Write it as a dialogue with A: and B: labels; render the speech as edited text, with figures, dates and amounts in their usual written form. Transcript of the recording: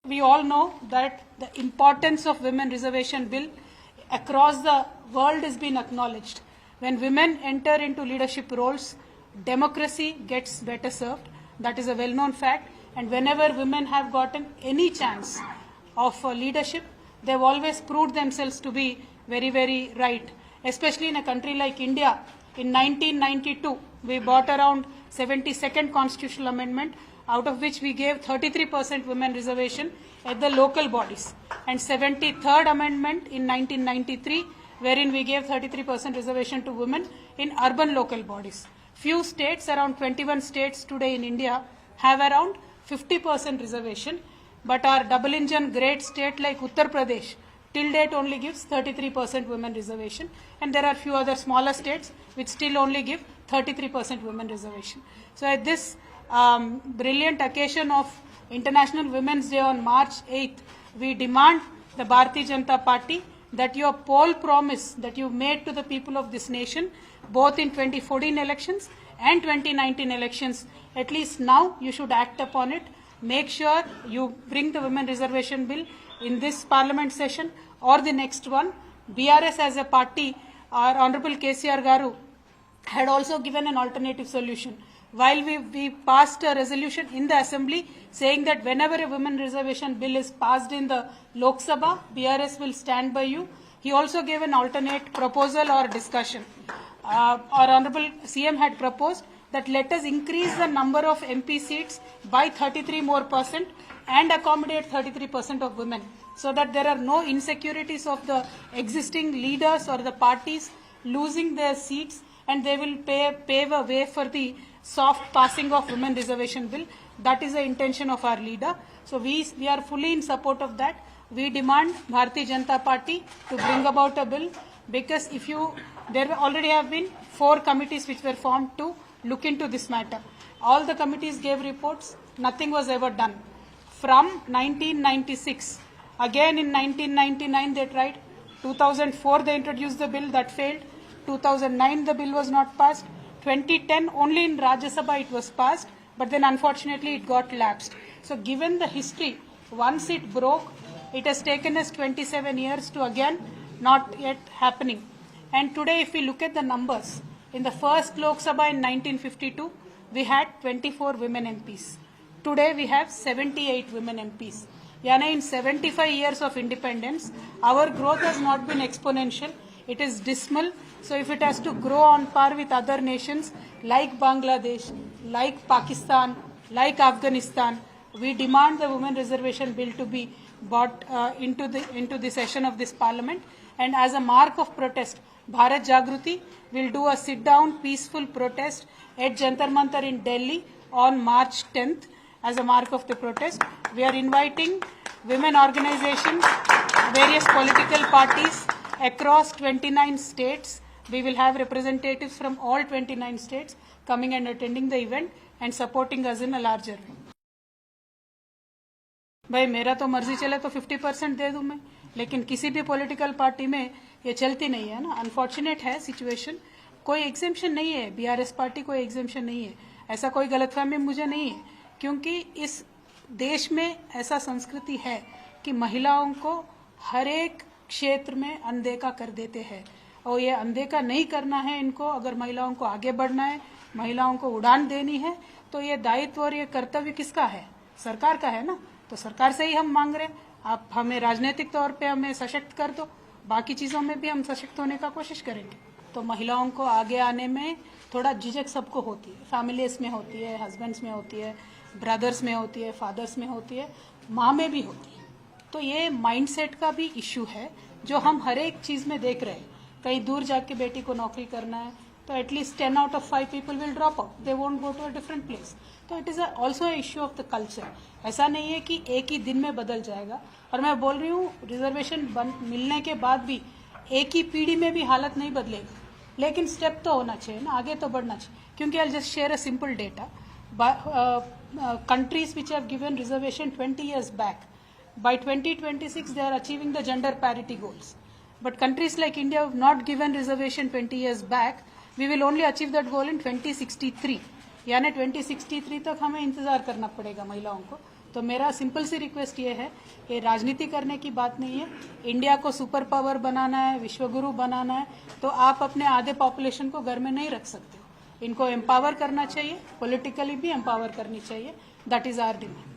A: We all know that the importance of women reservation bill across the world has been acknowledged. When women enter into leadership roles, democracy gets better served. That is a well-known fact. And whenever women have gotten any chance of leadership, they've always proved themselves to be very, very right. Especially in a country like India, in 1992, we brought around 72nd constitutional amendment, out of which we gave 33% women reservation at the local bodies, and 73rd amendment in 1993, wherein we gave 33% reservation to women in urban local bodies. Few states, around 21 states today in India, have around 50% reservation, but our double engine great state like Uttar Pradesh till date only gives 33% women reservation, and there are few other smaller states which still only give 33% women reservation. So at this brilliant occasion of International Women's Day on March 8th, we demand the Bharatiya Janata Party that your poll promise that you made to the people of this nation, both in 2014 elections and 2019 elections, at least now you should act upon it. Make sure you bring the women reservation bill in this parliament session or the next one. BRS as a party, our Honorable KCR Garu had also given an alternative solution. While we passed a resolution in the assembly saying that whenever a women reservation bill is passed in the Lok Sabha, BRS will stand by you. He also gave an alternate proposal or discussion. Our Honorable CM had proposed that let us increase the number of MP seats by 33% more and accommodate 33% of women, so that there are no insecurities of the existing leaders or the parties losing their seats, and they will pave a way for the soft passing of women reservation bill. That is the intention of our leader. So we are fully in support of that. We demand Bharatiya Janata Party to bring about a bill, because there already have been 4 committees which were formed to look into this matter. All the committees gave reports. Nothing was ever done. From 1996, again in 1999 they tried. 2004 they introduced the bill, that failed. 2009 the bill was not passed. 2010 only in Rajya Sabha it was passed, but then unfortunately it got lapsed. So given the history, once it broke, it has taken us 27 years to again not yet happening. And today if we look at the numbers, in the first Lok Sabha in 1952, we had 24 women MPs. Today we have 78 women MPs. Yani in 75 years of independence, our growth has not been exponential. It is dismal. So if it has to grow on par with other nations like Bangladesh, like Pakistan, like Afghanistan, we demand the women reservation bill to be brought into the session of this parliament. And as a mark of protest, Bharat Jagruti will do a sit-down peaceful protest at Jantar Mantar in Delhi on March 10th as a mark of the protest. We are inviting women organizations, various political parties across 29 states. We will have representatives from all 29 states coming and attending the event and supporting us in a larger way. भाई मेरा तो मर्जी चले तो 50% दे दूं मैं, लेकिन किसी भी पॉलिटिकल पार्टी में ये चलती नहीं है ना. अनफॉर्चुनेट है सिचुएशन. कोई एग्जेम्पशन नहीं है, बीआरएस पार्टी कोई एग्जेम्पशन नहीं है. ऐसा कोई गलतफहमी मुझे नहीं है, क्योंकि इस देश में ऐसा संस्कृति है कि महिलाओं को हर एक क्षेत्र में अनदेखा कर देते हैं, और ये अनदेखा नहीं करना है इनको. अगर महिलाओं को आगे बढ़ना है, महिलाओं को उड़ान देनी है, तो ये दायित्व और ये कर्तव्य किसका है? सरकार का है ना. तो सरकार से ही हम मांग रहे हैं, आप हमें राजनीतिक तौर पे हमें सशक्त कर दो, बाकी चीजों में भी हम सशक्त होने का कोशिश करेंगे. तो महिलाओं को आगे आने में थोड़ा झिझक सबको होती है. फैमिलीज में होती है, हस्बैंड्स में होती है, ब्रदर्स में होती है, फादर्स में होती है, माँ में भी होती है. तो ये माइंडसेट का भी इश्यू है जो हम हर एक चीज में देख रहे हैं. कहीं दूर जाके बेटी को नौकरी करना है तो at least 10 out of 5 people will drop out. They won't go to a different place. तो it is also issue of the culture. ऐसा नहीं है कि एक ही दिन में बदल जाएगा. और मैं बोल रही हूँ, रिजर्वेशन मिलने के बाद भी एक ही पीढ़ी में भी हालत नहीं बदलेगी, लेकिन स्टेप तो होना चाहिए ना, आगे तो बढ़ना चाहिए. क्योंकि I just share a simple data. Countries which have given reservation 20 years back, by 2026 they are achieving the gender parity goals. But countries like India have not given reservation 20 years back. We will only achieve that goal in 2063. यानी 2063 तक हमें इंतजार करना पड़ेगा महिलाओं को. तो मेरा सिंपल सी रिक्वेस्ट ये है, ये राजनीति करने की बात नहीं है। इंडिया को सुपर पावर बनाना है, विश्वगुरु बनाना है, तो आप अपने आधे पॉपुलेशन को घर में नहीं रख सकते हो। इनको एम्पावर करना चाहिए, पॉलिटिकली भी एम्पावर करनी चाहिए। That is our demand.